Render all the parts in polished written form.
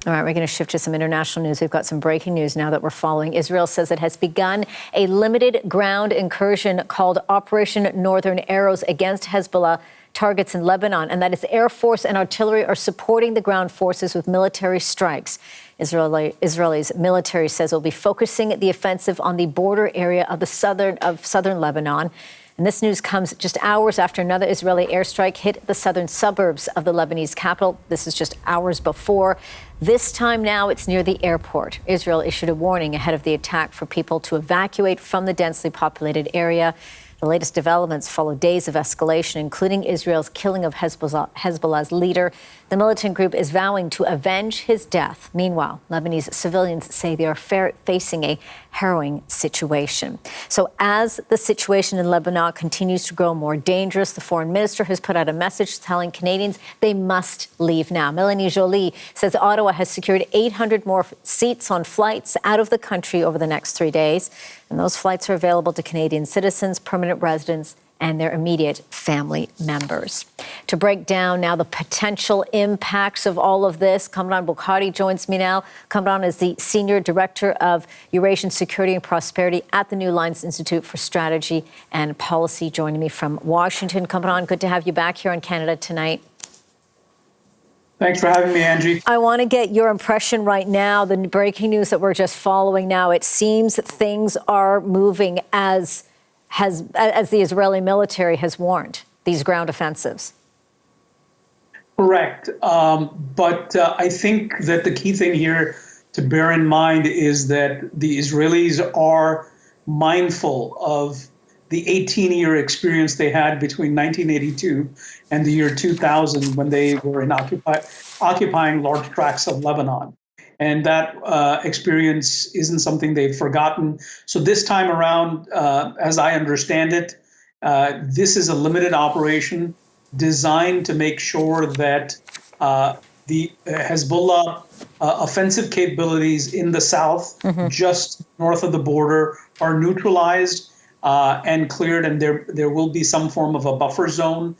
All right, we're going to shift to some international news. We've got some breaking news now that we're following. Israel says it has begun a limited ground incursion called Operation Northern Arrows against Hezbollah targets in Lebanon, and that its air force and artillery are supporting the ground forces with military strikes. Israel's military says it will be focusing the offensive on the border area of southern Lebanon. And this news comes just hours after another Israeli airstrike hit the southern suburbs of the Lebanese capital. This is just hours before. This time now it's near the airport. Israel issued a warning ahead of the attack for people to evacuate from the densely populated area. The latest developments follow days of escalation, including Israel's killing of Hezbollah's leader. The militant group is vowing to avenge his death. Meanwhile, Lebanese civilians say they are facing a harrowing situation. So as the situation in Lebanon continues to grow more dangerous, the foreign minister has put out a message telling Canadians they must leave now. Melanie Joly says Ottawa has secured 800 more seats on flights out of the country over the next 3 days. And those flights are available to Canadian citizens, permanent residents, and their immediate family members. To break down now the potential impacts of all of this, Kamran Bukhari joins me now. Kamran is the Senior Director of Eurasian Security and Prosperity at the New Lines Institute for Strategy and Policy, joining me from Washington. Kamran, good to have you back here on Canada Tonight. Thanks for having me, Angie. I want to get your impression right now, the breaking news that we're just following now. It seems things are moving as the Israeli military has warned, these ground offensives. Correct. But I think that the key thing here to bear in mind is that the Israelis are mindful of the 18-year experience they had between 1982 and the year 2000 when they were occupying large tracts of Lebanon. And that experience isn't something they've forgotten. So this time around, as I understand it, this is a limited operation designed to make sure that the Hezbollah offensive capabilities in the south, just north of the border, are neutralized and cleared, and there will be some form of a buffer zone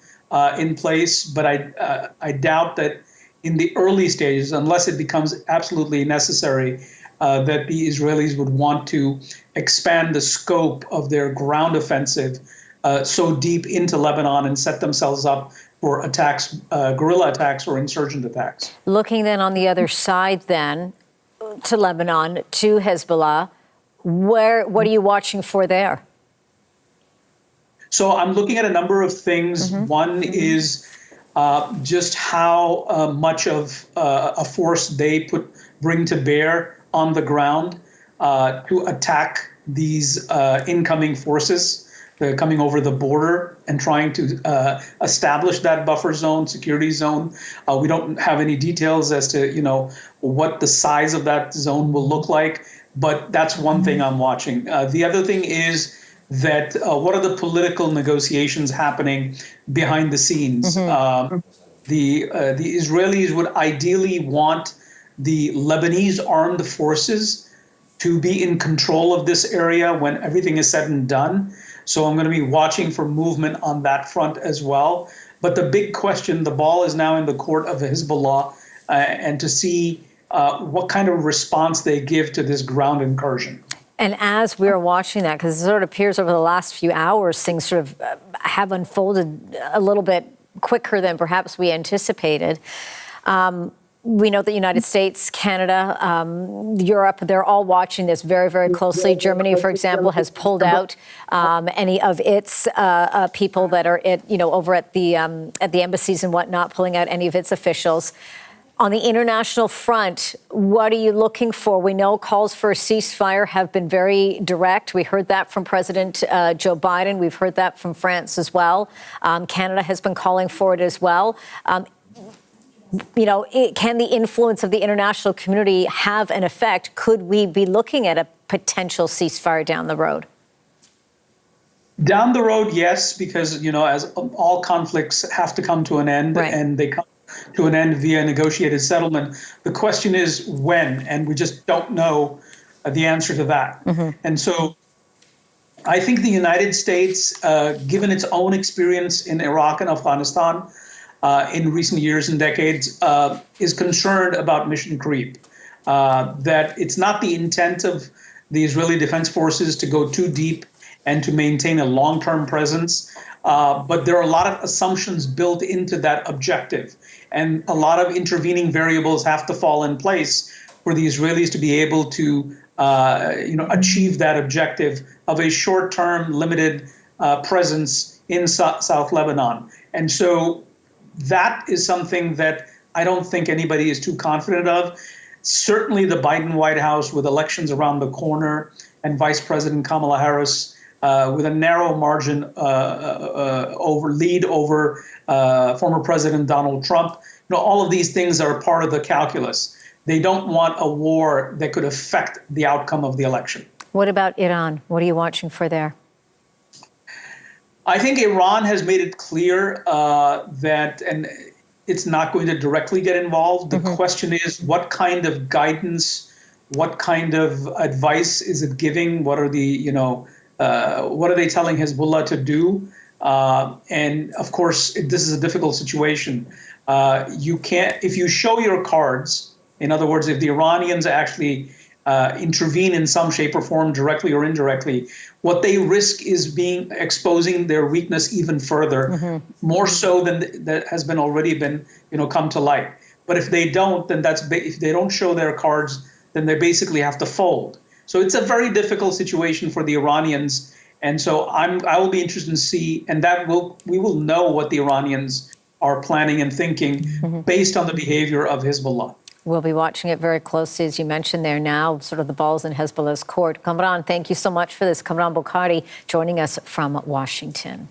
in place. But I doubt that in the early stages, unless it becomes absolutely necessary, that the Israelis would want to expand the scope of their ground offensive so deep into Lebanon and set themselves up for attacks, guerrilla attacks or insurgent attacks. Looking then on the other side then to Lebanon, to Hezbollah, what are you watching for there? So I'm looking at a number of things. One is just how much of a force they bring to bear on the ground to attack these incoming forces that are coming over the border and trying to establish that buffer zone, security zone. We don't have any details as to what the size of that zone will look like, but that's one thing I'm watching. The other thing is that what are the political negotiations happening behind the scenes? The Israelis would ideally want the Lebanese armed forces to be in control of this area when everything is said and done. So I'm going to be watching for movement on that front as well. But the big question, the ball is now in the court of Hezbollah, and to see what kind of response they give to this ground incursion. And as we're watching that, because it sort of appears over the last few hours, things sort of have unfolded a little bit quicker than perhaps we anticipated. We know the United States, Canada, Europe, they're all watching this very, very closely. Germany, for example, has pulled out any of its people that are over at the embassies and whatnot, pulling out any of its officials. On the international front, what are you looking for? We know calls for a ceasefire have been very direct. We heard that from President Joe Biden. We've heard that from France as well. Canada has been calling for it as well. Can the influence of the international community have an effect? Could we be looking at a potential ceasefire down the road? Down the road, yes, because, as all conflicts have to come to an end, right, and they come to an end via negotiated settlement. The question is when, and we just don't know the answer to that. And so I think the United States, given its own experience in Iraq and Afghanistan, in recent years and decades is concerned about mission creep, that it's not the intent of the Israeli Defense Forces to go too deep and to maintain a long-term presence. But there are a lot of assumptions built into that objective. And a lot of intervening variables have to fall in place for the Israelis to be able to achieve that objective of a short-term, limited presence in South Lebanon. And so that is something that I don't think anybody is too confident of. Certainly the Biden White House, with elections around the corner, and Vice President Kamala Harris with a narrow margin lead over former President Donald Trump. All of these things are part of the calculus. They don't want a war that could affect the outcome of the election. What about Iran? What are you watching for there? I think Iran has made it clear that, and it's not going to directly get involved. The question is, what kind of guidance, what kind of advice is it giving? What are the, what are they telling Hezbollah to do? And of course, this is a difficult situation. You can't, if you show your cards, in other words, if the Iranians actually intervene in some shape or form, directly or indirectly, what they risk is exposing their weakness even further, more so than that has been already come to light. But if they don't, then if they don't show their cards, then they basically have to fold. So it's a very difficult situation for the Iranians, and so I will be interested to see, and we will know what the Iranians are planning and thinking based on the behavior of Hezbollah. We'll be watching it very closely, as you mentioned there now, sort of the ball's in Hezbollah's court. Kamran, thank you so much for this. Kamran Bokhari joining us from Washington.